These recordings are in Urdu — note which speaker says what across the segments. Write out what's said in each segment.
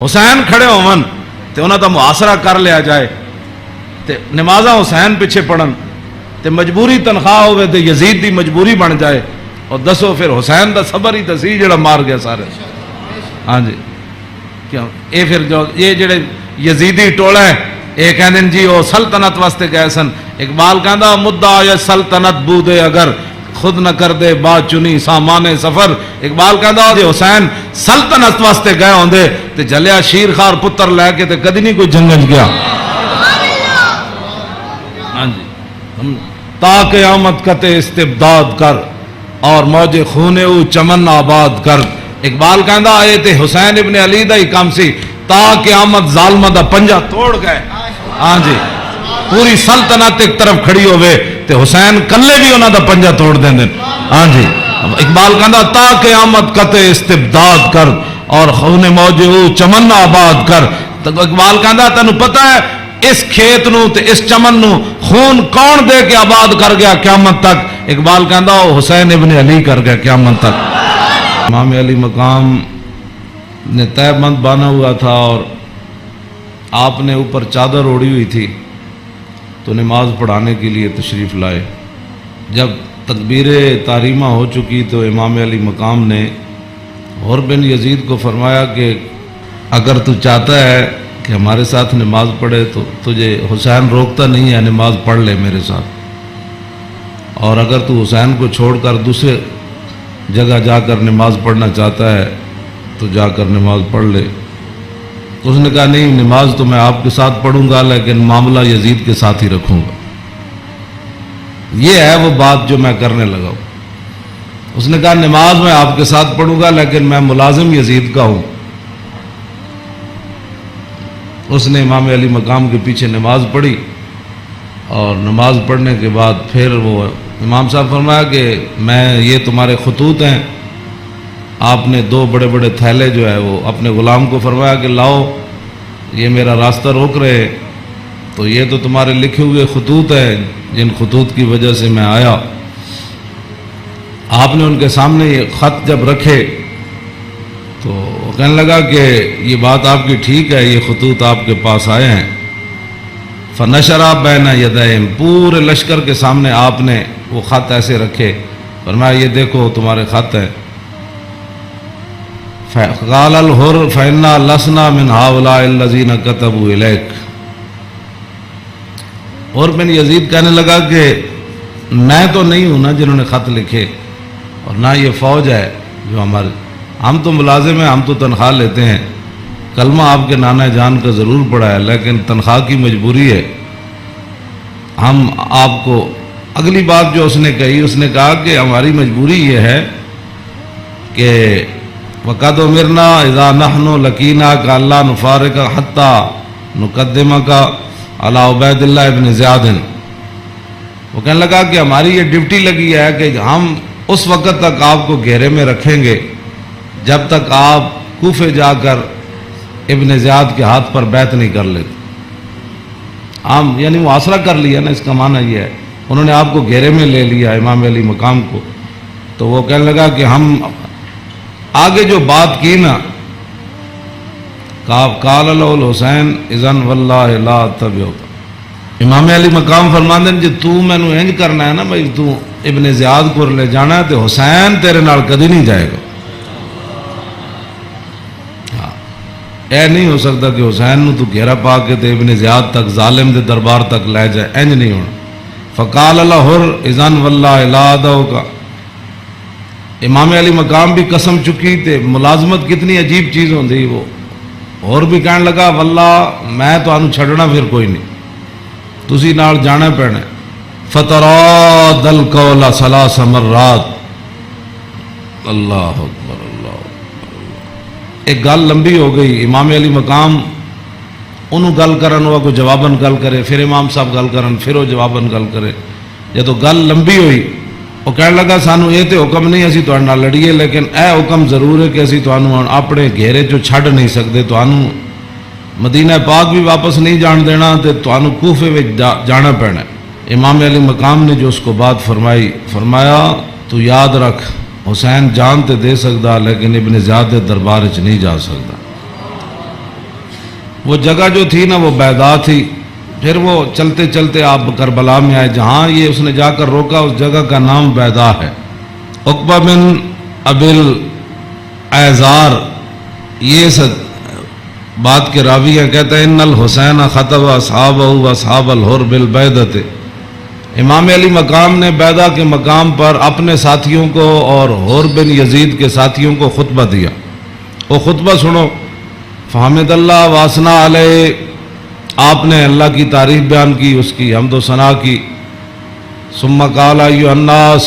Speaker 1: حسین کھڑے ہون تے انہاں دا محاصرہ کر لیا جائے تے نمازاں حسین پیچھے پڑھن تے مجبوری تنخواہ ہوئے تے یزید دی مجبوری بن جائے اور دسو پھر حسین دا صبر ہی تسی جڑا مار گیا سارے. ہاں جی کیوں اے پھر جو یہ جڑے یزیدی ٹولا ہے اے کہندے جی او سلطنت واسطے گئے سن. اقبال کہندا مدعا یا سلطنت بودے اگر خود نہ کر دے با چنی سامان سفر. اقبال کہندا جی حسین سلطنت واسطے گئے ہوندے تے جلیا شیر خار پتر لے کے تے کدی نہیں کوئی جنگل گیا. ہاں جی تا قیامت کتے استبداد کر اور موج خونے او چمن آباد کر. اقبال کہندا اے تے حسین ابن علی دا ہی کام سی تا قیامت ظالمہ دا پنجا توڑ گئے. ہاں جی پوری سلطنت ایک طرف کھڑی ہوئے تے حسین کلے بھی انہاں دا پنجا توڑ دیں دیں. ہاں جی اقبال کہندا تا قیامت کتے استبداد کر اور خون موج او چمن آباد کر. تو اقبال کہندا تینوں پتہ ہے اس کھیت نو تے اس چمن نو خون کون دے کے آباد کر گیا قیامت تک. اقبال کہندا وہ حسین ابن علی کر گیا قیامت تک. امام علی مقام نے طے بند بانا ہوا تھا اور آپ نے اوپر چادر اوڑھی ہوئی تھی تو نماز پڑھانے کے لیے تشریف لائے. جب تکبیر تحریمہ ہو چکی تو امام علی مقام نے غور بن یزید کو فرمایا کہ اگر تو چاہتا ہے کہ ہمارے ساتھ نماز پڑھے تو تجھے حسین روکتا نہیں ہے, نماز پڑھ لے میرے ساتھ, اور اگر تو حسین کو چھوڑ کر دوسرے جگہ جا کر نماز پڑھنا چاہتا ہے تو جا کر نماز پڑھ لے. تو اس نے کہا نہیں, نماز تو میں آپ کے ساتھ پڑھوں گا لیکن معاملہ یزید کے ساتھ ہی رکھوں گا. یہ ہے وہ بات جو میں کرنے لگا ہوں. اس نے کہا نماز میں آپ کے ساتھ پڑھوں گا لیکن میں ملازم یزید کا ہوں. اس نے امام علی مقام کے پیچھے نماز پڑھی اور نماز پڑھنے کے بعد پھر وہ امام صاحب فرمایا کہ میں یہ تمہارے خطوط ہیں. آپ نے دو بڑے بڑے تھیلے جو ہے وہ اپنے غلام کو فرمایا کہ لاؤ, یہ میرا راستہ روک رہے, تو یہ تو تمہارے لکھے ہوئے خطوط ہیں جن خطوط کی وجہ سے میں آیا. آپ نے ان کے سامنے یہ خط جب رکھے تو وہ کہنے لگا کہ یہ بات آپ کی ٹھیک ہے, یہ خطوط آپ کے پاس آئے ہیں. فنشرا بین یدیہم, پورے لشکر کے سامنے آپ نے وہ خط ایسے رکھے, فرمایا یہ دیکھو تمہارے خط ہیں. قال الحر فإنا لسنا من هؤلاء الذين كتبوا إليك. اور بن یزید کہنے لگا کہ میں تو نہیں ہوں نا جنہوں نے خط لکھے, اور نہ یہ فوج ہے جو ہمارے, ہم تو ملازم ہیں, ہم تو تنخواہ لیتے ہیں. کلمہ آپ کے نانا جان کا ضرور پڑا ہے لیکن تنخواہ کی مجبوری ہے. ہم آپ کو اگلی بات جو اس نے کہی, اس نے کہا کہ ہماری مجبوری یہ ہے کہ وَقَدْ أُمِرْنَا إِذَا نَحْنُ لَقِينَاكَ أَلَّا نُفَارِقَ حَتَّى نُقَدِّمَكَ عَلَى عُبَيْدِ اللَّهِ بْنِ زِيَادٍ. وہ کہنے لگا کہ ہماری یہ ڈیوٹی لگی ہے کہ ہم اس وقت تک آپ کو گھیرے میں رکھیں گے جب تک آپ کوفے جا کر ابن زیاد کے ہاتھ پر بیعت نہیں کر لیتے. ہم یعنی محاصرہ کر لیا نا, اس کا معنی یہ ہے انہوں نے آپ کو گھیرے میں لے لیا امام علی مقام کو. تو وہ کہنے لگا کہ ہم آگے جو بات کی نا, قال له الحسین اذن واللہ لا اتبعک. امام علی مقام فرماندے جی تو مینوں انج کرنا ہے نا بھائی, تو ابن زیاد کو لے جانا ہے تو حسین تیرے نال کدی نہیں جائے گا. اے نہیں ہو سکتا کہ حسین نو تو گھیرا پا کے تے ابن زیاد تک ظالم دے دربار تک لے جائے, انج نہیں ہونا. فقال الحر اذن واللہ لا ادعوک. امام علی مقام بھی قسم چکی تے ملازمت کتنی عجیب چیز ہوندی. وہ اور بھی کہنے لگا واللہ میں تو آنو چھڑنا پھر کوئی نہیں, تسی نال جانا پینا. فتراد القول ثلاث مرات. اللہ اکبر اللہ اکبر. ایک گل لمبی ہو گئی. امام علی مقام انہوں گل کرن ہوا کوئی جواباً گل کرے, پھر امام صاحب گل کرن, پھر وہ جواباً گل کرے. جب گل لمبی ہوئی وہ کہنے لگا سانو یہ تو حکم نہیں اسی تہاڈے نال لڑیے, لیکن اے حکم ضرور ہے کہ اسی تانوں اپنے گھیرے چوں چھڈ نہیں سکتے, تانوں مدینہ پاک بھی واپس نہیں جان دینا تے تانوں کوفے وچ جانا پینا. امام علی مقام نے جو اس کو بات فرمائی, فرمایا تو یاد رکھ حسین جان تے دے سکتا لیکن ابن زیاد دے دربار وچ نہیں جا سکتا. وہ جگہ جو تھی نا وہ بیضا تھی. پھر وہ چلتے چلتے آپ کربلا میں آئے، جہاں یہ اس نے جا کر روکا اس جگہ کا نام بیضا ہے. عقبہ بن ابل ایزار یہ بات کے راوی ہیں، کہتے ہیں ان الحسین خطب اصحابہ و اصحاب الحر بالبیضۃ. امام علی مقام نے بیضا کے مقام پر اپنے ساتھیوں کو اور حر بن یزید کے ساتھیوں کو خطبہ دیا. وہ خطبہ سنو. فحمد اللہ واسنا علیہ، آپ نے اللہ کی تعریف بیان کی، اس کی حمد و ثنا کی. ثم قال ایھا الناس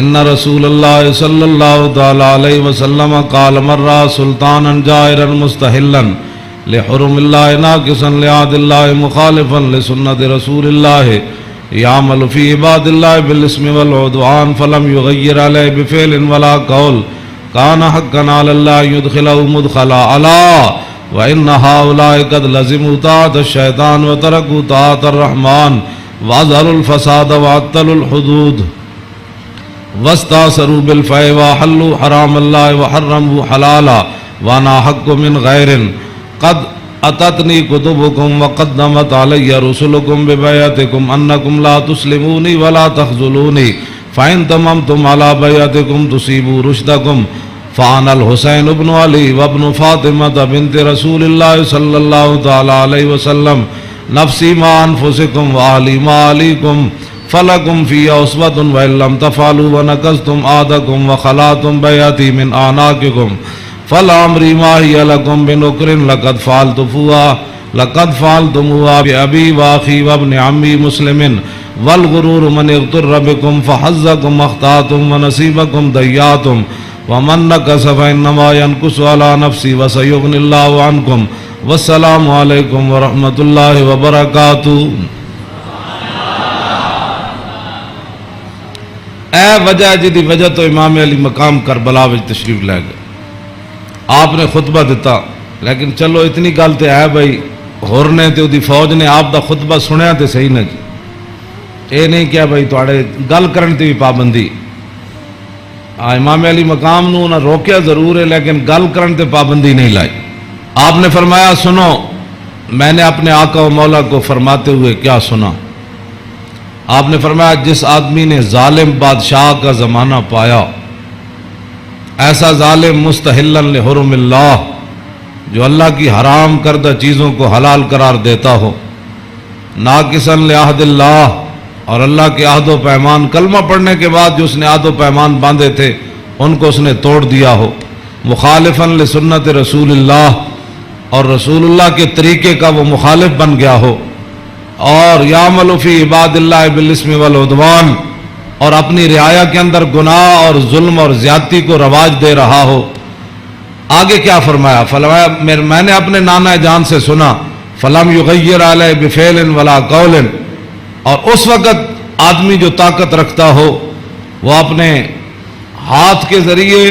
Speaker 1: ان رسول اللہ صلی اللہ تعالی علیہ وسلم قال مر سلطانا جائرا مستحلا لحرم اللہ ناقصا لعهد اللہ مخالفا لسنت رسول اللہ يعمل في عباد الله بالاسم والعدوان فلم يغير عليه بفعل ولا قول كان حقا على الله يدخله مدخلا الا وان هؤلاء قد لزموا طاعة الشيطان وتركوا طاعة الرحمن واظهروا الفساد وعطلوا الحدود واستاثروا بالفحش وحلوا حرام الله وحرموا حلالا وانا حق من غير قد اتتنی کتبکم وقدمت علی رسلکم ببیعتکم انکم لا تسلمونی ولا تخذلونی فإن تممتم علی بیعتکم تصیبوا رشدکم. فانا الحسین ابن علی وابن فاطمة بنت رسول اللہ صلی اللہ تعالی علیہ وسلم نفسی ما انفسکم وآلی ما علیکم فلکم فی عصبۃ وإن لم تفعلوا ونقضتم عہدکم وخلعتم بیعتی من اعناقکم فالامری ما ہی لکم بنکر لقد فعلتموها بأبی واخی وابن عمی مسلم والغرور من اغتر بکم فحظکم اخطأتم ونصیبکم ضیعتم ومن نکس فإنما ينکس علی نفسی وسیغنی اللہ عنکم والسلام علیکم ورحمۃ اللہ وبرکاتہ. اے وجہ جدی وجہ تو امام علی مقام کربلا وچ تشریف لے گئے. آپ نے خطبہ دیتا، لیکن چلو اتنی گل تے ہے بھائی ہور نے تے دی فوج نے آپ دا خطبہ سنیا تے صحیح نہ جی. اے نہیں کیا بھائی تواڈے گل کرن تے بھی پابندی. امام علی مقام نو نہ روکیا ضرور ہے لیکن گل کرن تے پابندی نہیں لائی. آپ نے فرمایا سنو، میں نے اپنے آقا و مولا کو فرماتے ہوئے کیا سنا. آپ نے فرمایا جس آدمی نے ظالم بادشاہ کا زمانہ پایا، ایسا ظالم مستحلا لحرم اللہ جو اللہ کی حرام کردہ چیزوں کو حلال قرار دیتا ہو، ناقصا لعہد اللہ اور اللہ کے عہد و پیمان، کلمہ پڑھنے کے بعد جو اس نے عہد و پیمان باندھے تھے ان کو اس نے توڑ دیا ہو، مخالفا لسنت رسول اللہ اور رسول اللہ کے طریقے کا وہ مخالف بن گیا ہو، اور یعمل فی عباد اللہ بالاسم والعدوان اور اپنی رعایا کے اندر گناہ اور ظلم اور زیادتی کو رواج دے رہا ہو. آگے کیا فرمایا؟ فرمایا میں نے اپنے نانا جان سے سنا فلم یغیر علیہ بفعل ولا قول، اور اس وقت آدمی جو طاقت رکھتا ہو وہ اپنے ہاتھ کے ذریعے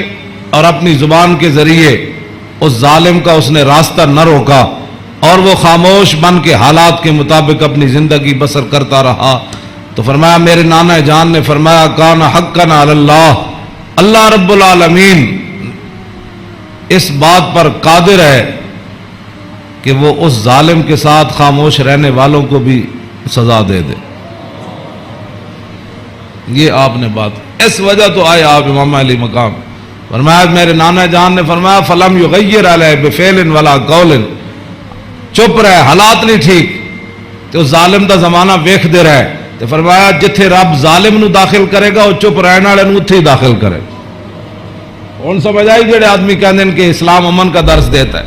Speaker 1: اور اپنی زبان کے ذریعے اس ظالم کا اس نے راستہ نہ روکا اور وہ خاموش بن کے حالات کے مطابق اپنی زندگی بسر کرتا رہا. تو فرمایا میرے نانا جان نے فرمایا کان حقا علی اللہ، اللہ رب العالمین اس بات پر قادر ہے کہ وہ اس ظالم کے ساتھ خاموش رہنے والوں کو بھی سزا دے دے. یہ آپ نے بات، اس وجہ تو آئے آپ امام علی مقام. فرمایا میرے نانا جان نے فرمایا فلم یغیر علیہ بفعل ولا قول، چپ رہے، حالات نہیں ٹھیک تو ظالم دا زمانہ ویکھ دے رہے. تو فرمایا جتھے رب ظالم نو داخل کرے گا وہ چپ رہنے والے نو اتھے ہی داخل کرے. ہن سمجھ آئی جڑے آدمی کہندے ہیں کہ اسلام امن کا درس دیتا ہے.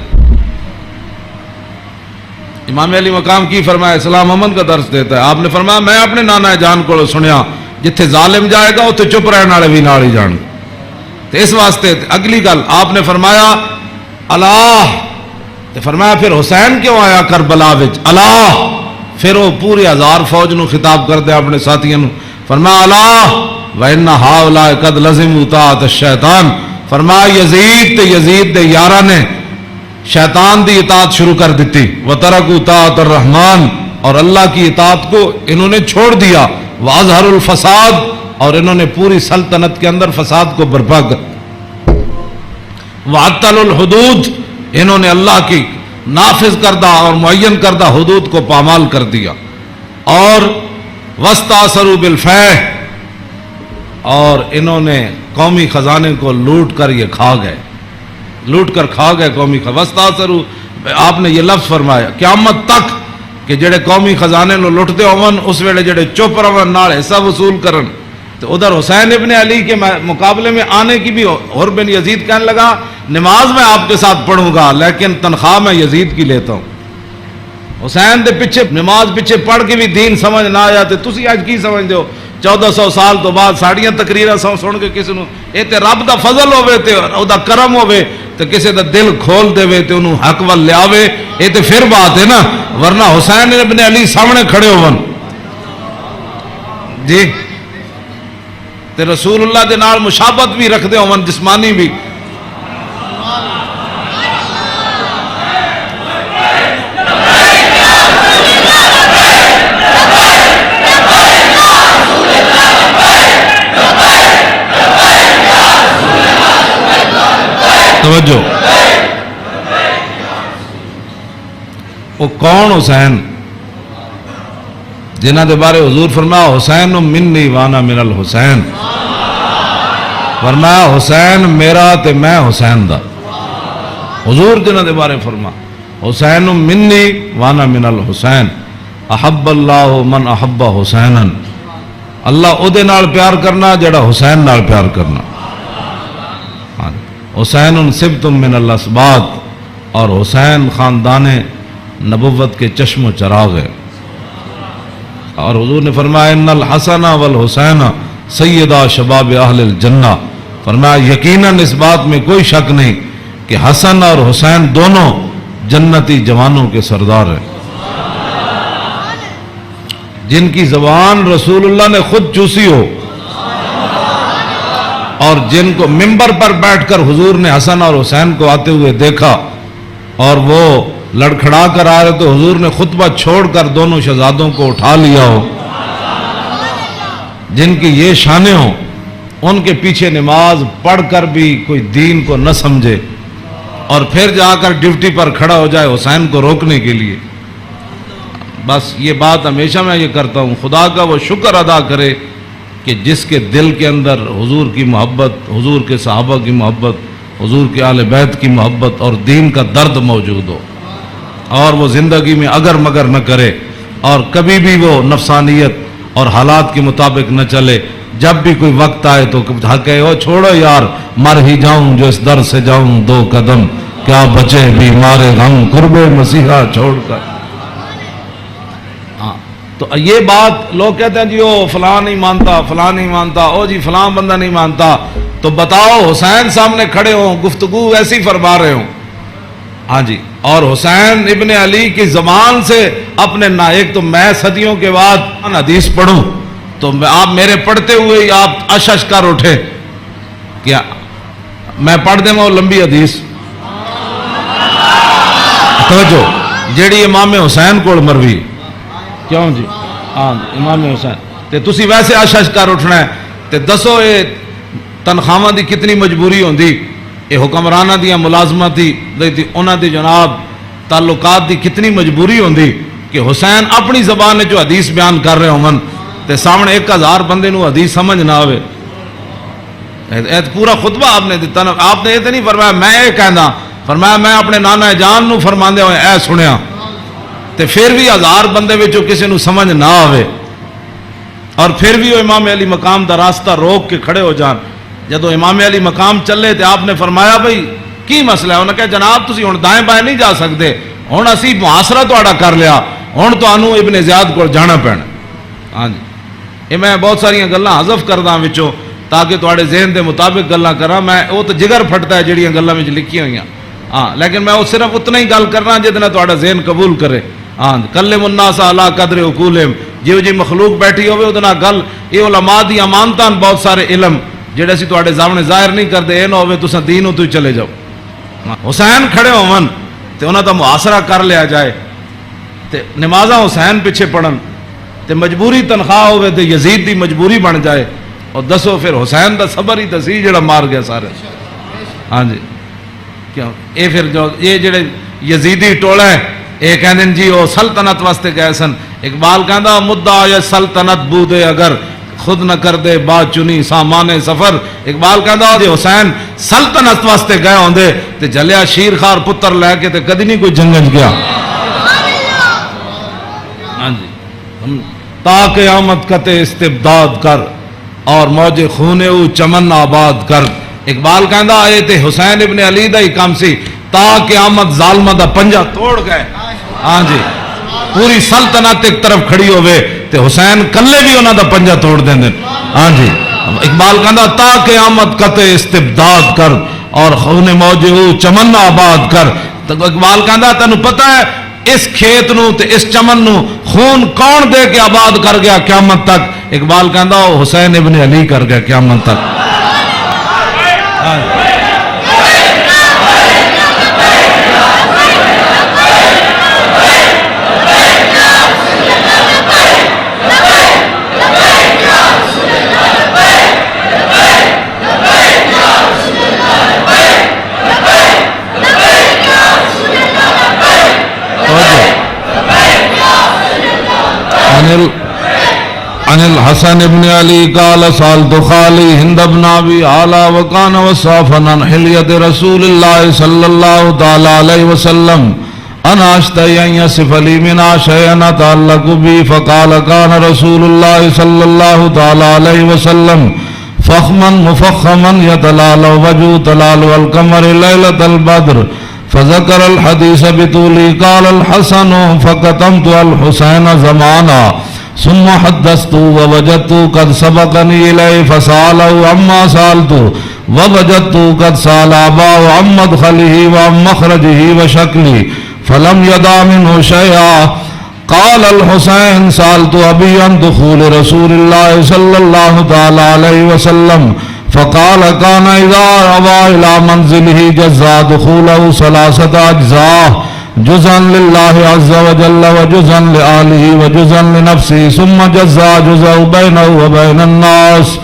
Speaker 1: امام علی مقام کی فرمایا اسلام امن کا درس دیتا ہے. آپ نے فرمایا میں اپنے نانا جان کو سنیا جتھے ظالم جائے گا اتھے چپ رہنے والے بھی نال ہی جان. تو اس واسطے اگلی گل آپ نے فرمایا اللہ، تو فرمایا پھر حسین کیوں آیا کربلا وچ اللہ. پھر وہ پورے ہزار فوج نو خطاب کر دیا اپنے ساتھیوں نو. فرمایا اللہ وَإِنَّ هَؤُلَاءِ قَدْ لَزِمُوا طَاعَةَ الشَّيْطَانِ. فرمایا یزید تے یزید دے یاراں نے شیطان دی اطاعت شروع کر دیتی. وَتَرَكُوا طَاعَةَ الرَّحْمَانِ، اور اللہ کی اطاعت کو انہوں نے چھوڑ دیا. وَأَظْهَرُوا الْفَسَادَ، اور انہوں نے پوری سلطنت کے اندر فساد کو برپا کر. وَعَطَّلُوا الْحُدُودَ، انہوں نے اللہ کی نافذ کردہ اور معین کردہ حدود کو پامال کر دیا، اور واستاثروا بالفیح، اور انہوں نے قومی خزانے کو لوٹ کر یہ کھا گئے، لوٹ کر کھا گئے قومی خزانے۔ واستاثروا، آپ نے یہ لفظ فرمایا قیامت تک کہ جڑے قومی خزانے نو لٹتے ہون اس ویلے جڑے چپ رہن نال حصہ وصول کرن۔ تو ادھر حسین ابن علی کے مقابلے میں آنے کی بھی حر بن یزید کہنے لگا نماز میں آپ کے ساتھ پڑھوں گا لیکن تنخواہ میں یزید کی لیتا ہوں۔ حسین دے پیچھے نماز پیچھے پڑھ کے بھی دین سمجھ نہ آیا تے تسی اج کی سمجھ دیو 1400 سال تو بعد ساڑیاں تقریراں سن کے کسی نو اے تے رب دا فضل ہوے تے او دا کرم ہوے تے کسی دا دل کھول دے تے انہوں حق ول لیاوے، اے تے پھر بات ہے نا، ورنہ حسین ابن علی سامنے کھڑے ہون جی تے رسول اللہ دے نال مشابہت بھی رکھ دے ہون جسمانی بھی۔ توجہ، وہ کون حسین جنہ دے بارے حضور فرمایا حسین منی وانا من الحسین، فرمایا حسین میرا تے میں حسین دا، حضور جنہ دے بارے فرما حسین منی وانا من الحسین، احب اللہ من احب حسینا، اللہ او دے نال پیار کرنا جڑا حسین نال پیار کرنا۔ حسین سبت من الاسباط، اور حسین خاندان نبوت کے چشم و چراغ ہے، اور حضور نے فرمایا ان الحسن والحسین سیدہ شباب اہل الجنہ، فرمایا یقیناً اس بات میں کوئی شک نہیں کہ حسن اور حسین دونوں جنتی جوانوں کے سردار ہیں، جن کی زبان رسول اللہ نے خود چوسی ہو، اور جن کو منبر پر بیٹھ کر حضور نے حسن اور حسین کو آتے ہوئے دیکھا اور وہ لڑکھڑا کر آ رہے تو حضور نے خطبہ چھوڑ کر دونوں شہزادوں کو اٹھا لیا ہو، جن کی یہ شانیں ہوں، ان کے پیچھے نماز پڑھ کر بھی کوئی دین کو نہ سمجھے اور پھر جا کر ڈیوٹی پر کھڑا ہو جائے حسین کو روکنے کے لیے۔ بس یہ بات ہمیشہ میں یہ کرتا ہوں، خدا کا وہ شکر ادا کرے کہ جس کے دل کے اندر حضور کی محبت، حضور کے صحابہ کی محبت، حضور کے اہل بیت کی محبت اور دین کا درد موجود ہو، اور وہ زندگی میں اگر مگر نہ کرے اور کبھی بھی وہ نفسانیت اور حالات کے مطابق نہ چلے، جب بھی کوئی وقت آئے تو کہے او چھوڑو یار مر ہی جاؤں جو اس در سے جاؤں 2 قدم، کیا بچے بیمار غم قرب مسیحا چھوڑ کر۔ تو یہ بات لوگ کہتے ہیں جی او فلاں نہیں مانتا، فلاں نہیں مانتا، او جی فلاں بندہ نہیں مانتا، تو بتاؤ حسین سامنے کھڑے ہوں گفتگو ایسی فرما رہے ہوں، ہاں جی، اور حسین ابن علی کی زبان سے اپنے ایک تو میں صدیوں کے بعد حدیث پڑھوں تو آپ میرے پڑھتے ہوئے ہی آپ اشش کر اٹھے، کیا میں پڑھ دیں وہ لمبی حدیث توجہ جیڑی امام حسین کو مروی کیوں جی، ہاں امام حسین تے تسی ویسے اشش کر اٹھنا ہے تے دسو یہ تنخواہ دی کتنی مجبوری ہوندی، یہ حکمرانہ دیا ملازمت دی انہاں دی جناب تعلقات دی کتنی مجبوری ہوندی کہ حسین اپنی زبان نے جو حدیث بیان کر رہے ہوں تے سامنے 1000 بندے نو حدیث سمجھ نہ آوے۔ پورا خطبہ آپ نے دیتا نا، آپ نے یہ تو نہیں فرمایا میں یہ کہنا، فرمایا میں اپنے نانا جان نو فرماندے ہوئے اے سنیا تے پھر بھی 1000 بندے وچوں کسی نو سمجھ نہ آوے اور پھر بھی وہ امام علی مقام دا راستہ روک کے کھڑے ہو جان۔ جدو امام علی مقام چلے تے آپ نے فرمایا بھائی کی مسئلہ ہے؟ انہوں نے کہا جناب تسی ہن دائیں بائیں نہیں جا سکتے، ہن اسی محاصرہ تہاڈا کر لیا، ہن تانوں ابن زیاد کو جانا پینا۔ ہاں جی، یہ میں بہت ساری گلاں حذف کردا وچوں تاکہ تہاڈے ذہن دے مطابق گلاں کراں، میں وہ تو جگر پھٹتا ہے جڑیاں گلاں وچ لکھی ہوئی ہیں، ہاں لیکن میں وہ صرف اتنا ہی گل کرنا جتنا تہاڈا ذہن قبول کرے۔ ہاں کلم الناس علی قدر عقولہم، جیو جی مخلوق بیٹھی ہوئے ادنا گل، یہ علماء دی امانتاں بہت سارے علم جڑے اسی تواڈے سامنے ظاہر نہیں کرتے، اے نہ ہوے تساں دین تو چلے جاؤ۔ حسین کھڑے ہون تے انہاں دا محاصرہ کر لیا جائے تے نمازاں حسین پیچھے پڑھن تے مجبوری تنخواہ ہوے تے یزید دی مجبوری بن جائے، اور دسو پھر حسین دا صبر ہی تسی جڑا مار گیا سارے۔ ہاں جی کیوں یہ پھر جو یہ جڑے یزیدی ٹولے یہ کہندے جی وہ سلطنت واسطے گئے سن. اقبال کہندا مدعا یا سلطنت بودے اگر خود نہ کر دے با چنی سامان سفر. اقبال کہندا جی حسین سلطنت واسطے گئے ہوندے تے جلیا شیر خار پتر لے کے تے کدی نہیں کوئی جنگج گیا. ہاں جی تا قیامت کتے استبداد کر اور موج خونے او چمن آباد کر. اقبال کہندا اے تے حسین ابن علی دا ہی کام سی تا قیامت ظالمہ دا پنجا توڑ گئے. ہاں جی پوری سلطنت ایک طرف کھڑی ہوئے تے حسین کلے بھی انہاں دا پنجا توڑ دیں دیں. ہاں جی اقبال کہندا تا قیامت کتے استبداد کر اور خونے موج او چمن آباد کر. تو اقبال کہندا تینوں پتہ ہے اس کھیت نو تے اس چمن نو خون کون دے کے آباد کر گیا قیامت تک؟ اقبال کہندا وہ حسین ابن علی کر گیا قیامت تک. عن الحسن ابن علي قال سألت خالي هند بن أبي علا وكان وصافا عن حلية رسول الله صلى الله تعالى عليه وسلم أنا أشتهي أن يصف لي منها شيئا أتعلق بي فقال كان رسول الله صلى الله تعالى عليه وسلم فخما مفخما يتلالى وجهه تلالى القمر ليلة البدر فذكر الحديث بطوله. قال الحسن فكتمت الحسين زمانا ثم حدثت ووجدت قد سبقني إليه فسأله عما سألت ووجدت قد سأل أباه عن مدخله وعن مخرجه وشكله فلم يدع منه شيئا. قال الحسين سألت أبي عن دخول رسول الله صلى الله تعالى عليه وسلم فقال كان إذا أوى إلى منزله جزا دخوله ثلاثة أجزاء جزءا لله عز وجل وجزءا لآله وجزءا لنفسه ثم جزا جزء بينه وبين الناس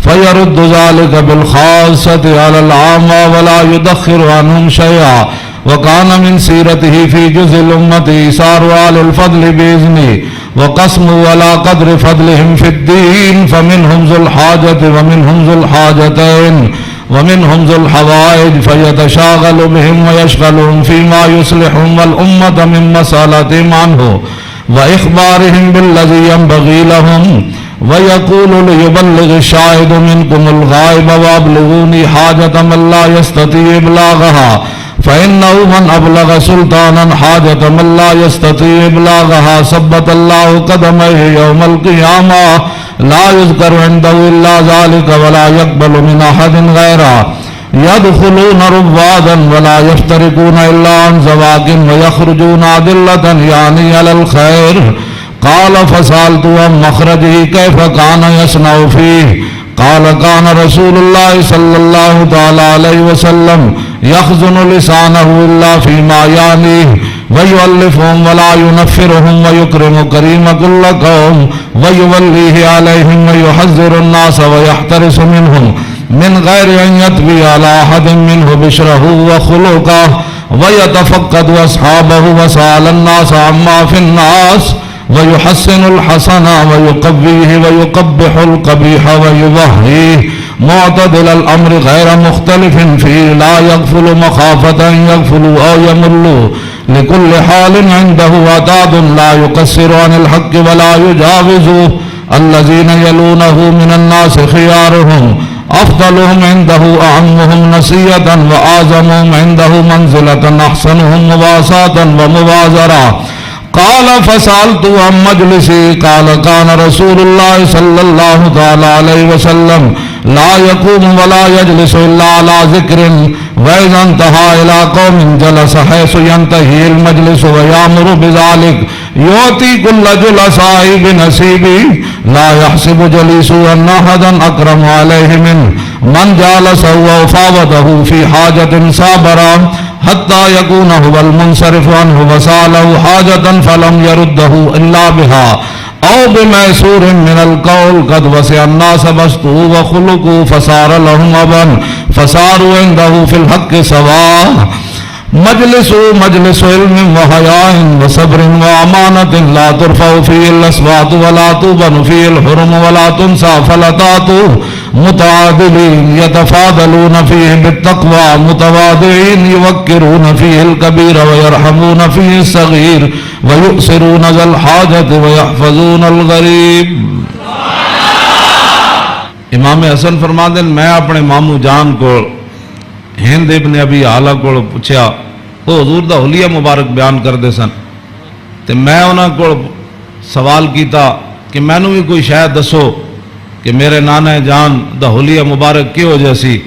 Speaker 1: فيرد ذلك بالخاصة على العامة ولا يدخر عنهم شيئا. وكان من سيرته في جزء الأمة إيثار أهل الفضل بإذنه وقسموا على قدر فضلهم في الدين فمنهم ذو الحاجة ومنهم ذو الحاجتين ومنهم ذو الحوائج فيتشاغل بهم ويشغلهم فيما يصلحهم والأمة من مسألتهم عنه وإخبارهم بالذي ينبغي لهم ويقول ليبلغ الشاهد منكم الغائب وأبلغوني حاجة من لا يستطيع إبلاغها فإنه من أبلغ سلطانا حاجة من لا يستطيع إبلاغها ثبت الله قدميه يوم القيامة لا يذكر عنده إلا ذلك ولا يقبل من أحد غيره يدخلون روادا ولا يفترقون إلا عن زواج ويخرجون أدلة يعني على الخير. قال فسألت عن مخرجه كيف كان يصنع فيه؟ قال كان رسول الله صلى الله تعالى عليه وسلم يخزن لسانه إلا فيما يعنيه ويؤلفهم ولا ينفرهم ويكرم كريم كل قوم ويوليه عليهم ويحذر الناس ويحترس منهم من غير أن يتبي على أحد منه بشره وخلقه ويتفقد أصحابه وسأل الناس عما في الناس ويحسن الحسن ويقبيه ويقبح القبيح ويبهيه معتدل الأمر غير مختلف فيه لا يغفل مخافة أن يغفلوا أو يملوا لكل حال عنده عتاد لا يقصر عن الحق ولا يجاوز الذين يلونه من الناس خيارهم أفضلهم عنده أعمهم نصية وأعظمهم عنده منزلة أحسنهم مواساة ومبازرة. قال فسألت عن مجلسي قال كان رسول الله صلى الله تعالى عليه وسلم لا يقوم ولا يجلس إلا على ذكر وإذا انتهى إلى قوم جلس حيث ينتهي المجلس ويأمر بذلك يعطي كل جلسائه بنصيبه لا يحسب جليسه أن أحدا أكرم عليه منه من جالسه وفاوضه في حاجة صابرا حتى يكون هو المنصرف عنه وسأله حاجة فلم يرده إلا بها أو بميسور من القول قد وسع الناس بسطه وخلقه فصار لهم أبا فصاروا عنده في الحق سواء مجلس مجلس علم وحیاء وصبر وامانت لا ترفع فيه الاصوات ولا تبن فيه الحرم ولا تنسى فلتات متعادلين يتفاضلون فيه بالتقوى متواضعين يوقرون فيه الكبير ويرحمون فيه الصغير ويؤثرون ذا الحاجة ويحفظون الغریب. امام حسن فرماتے ہیں میں اپنے مامو جان کو ہند ابن ابی آلہ کو پوچھا، وہ حضور دا حلیہ مبارک بیان کرتے سن، تو میں انہوں کو سوال کیتا کہ میں نے بھی کوئی شاید دسو کہ میرے نانا جان دا حلیہ مبارک کی ہو جیسی،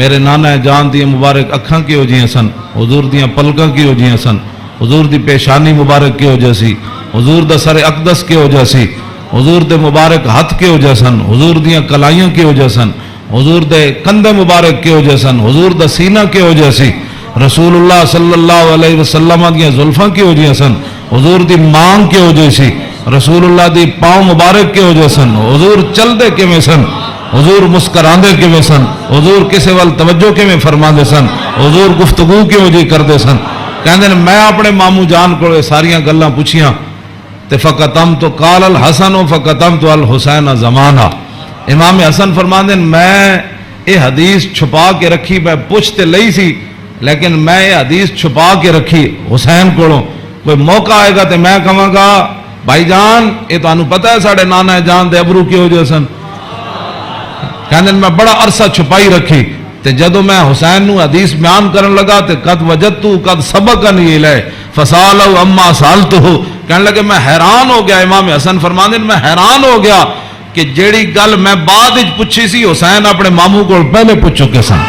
Speaker 1: میرے نانا جان دی مبارک اکھاں کی ہو جی سن، حضور دیاں پلکاں کی ہو جی سن، حضور دی پیشانی مبارک کی ہو جیسی، حضور دا سر اقدس کی ہو جیسی، حضور دے مبارک ہاتھ کے ہو جیسن، حضور دیاں کلائیاں کے ہو جیسن، حضور دے کندھے مبارک کے ہو جیسن، حضور دا سینہ کے ہو جیسی، رسول اللہ صلی اللہ علیہ وسلم دیاں زلفاں کے ہو جیسن، حضور دی مانگ کے ہو جیسی، رسول اللہ دی پاؤں مبارک کے ہو جیسن، حضور چل دے کے میں سن، حضور مسکراندے کے میں سن، حضور کسے وال توجہ کے میں فرما دے سن، حضور گفتگو کے ہو جی کر دے سن. کہندے نے میں اپنے مامو جان کو ساریاں گلاں پوچھیاں تے فقطمت قال الحسن فقطمت الحسین زمانہ. امام حسن فرماندے میں یہ حدیث چھپا کے رکھی، میں پوچھتے لئی سی لیکن میں یہ حدیث چھپا کے رکھی حسین کو. کوئی موقع آئے گا تو میں کہاں گا بھائی جان یہ تو انہوں پتہ ہے ساڑھے نانا جان دے ابرو کی ہو جائے سن. کہنے میں بڑا عرصہ چھپائی رکھی تے جدو میں حسین نو حدیث بیان کرن لگا تے قد وجدتو قد سبقنی الیہ فسالو اما سالتو. کہنے لگے میں حیران ہو گیا. امام حسن فرماندے میں حیران ہو گیا کہ جیڑی گل میں بعد وچ پوچھی سی حسین اپنے ماموں کو پہلے پوچھ چکے سن.